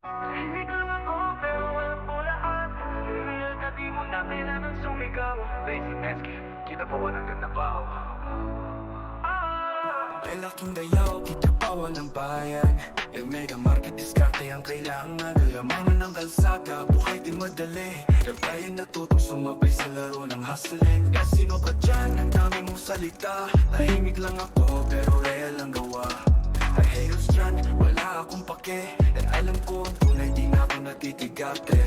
Tahimik lang ako pero walang pulahan. Real ka di mo na kailangan sumigaw. Lazy Nesky, kita po ba ng ganda pa? May laking dayaw, kita pawan ng bayan. Yung mega market diskarte ang kailangan. Alamangan ng kalsada, buhay di madali. Pero tayo natutong sumabay sa laro ng hustling. Kaya sino ka dyan, ang dami mong salita. Tahimik lang ako, pero real ang gawa. I hate us dyan, wala akong pake. At alam ko, tunay di na ako natitigate.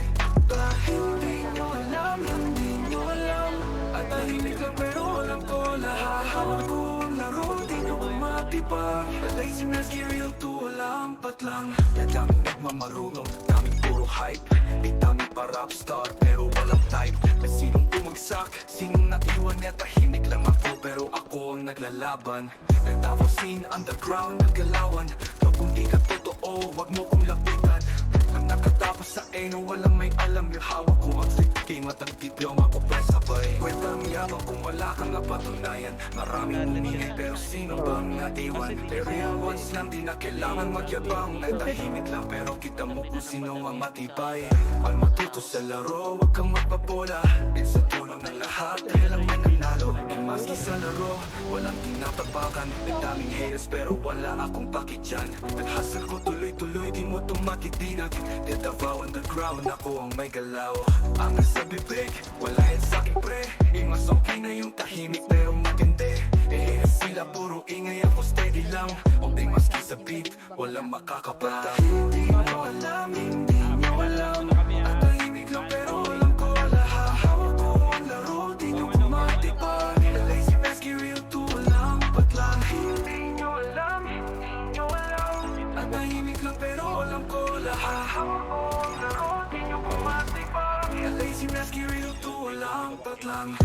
Dahil di nyo alam, hindi nyo alam. At tahimik lang pero alam ko lahat. Hawak ko ang laro, di nyo umati pa. Lazy Nesky, real to, walang patlang. Kaya daming nagmamarunong, daming puro hype. Di daming pa rapstar, pero walang type. May sinong bumagsak, sinong natiwan niya. Tahimik lang ako, pero ako ang naglalaban. Nagtapos scene, underground, naggalawan. Pero kung di ka totoo, wag mo kong lapitan. Ang nakatapos sa eno, walang may alam. Yung hawak ko ang siking at ang diploma ko pa sabay. Kwentang yabang kung wala kang napatunayan. Maraming umingay pero sino bang natiwan? The real ones lang, di na kailangan magyabang. Natahimik lang pero kita mo kung sino ang matibay. Al matuto sa laro, wag kang magpapola. Sa tulong ng lahat, dahil lang may nanalo. E maski sa laro, walang tinatapakan. Nagdaming haters pero wala akong pakit dyan. Naghasal ko tuloy-tuloy, di mo to makitinak. Dead Davao underground, ako ang may galaw. Angas sa bibig, wala yan sa'kin pre. Mas okay na yung tahimik pero maganda. Sila puro ingay, ako steady lang. Okay maski sa beat, walang makakapata. Hindi nyo alam, hindi nyo alam. At tahimik lang pero alam ko lahat. Hawak ko ang laro, di nyo kumati pa. Lazy Nesky, real to, walang patlang. Hindi nyo alam, hindi nyo alam. At tahimik lang pero alam ko lahat. Hawak ko ang laro, di nyo kumati pa. Lazy Nesky, real to, walang patlang.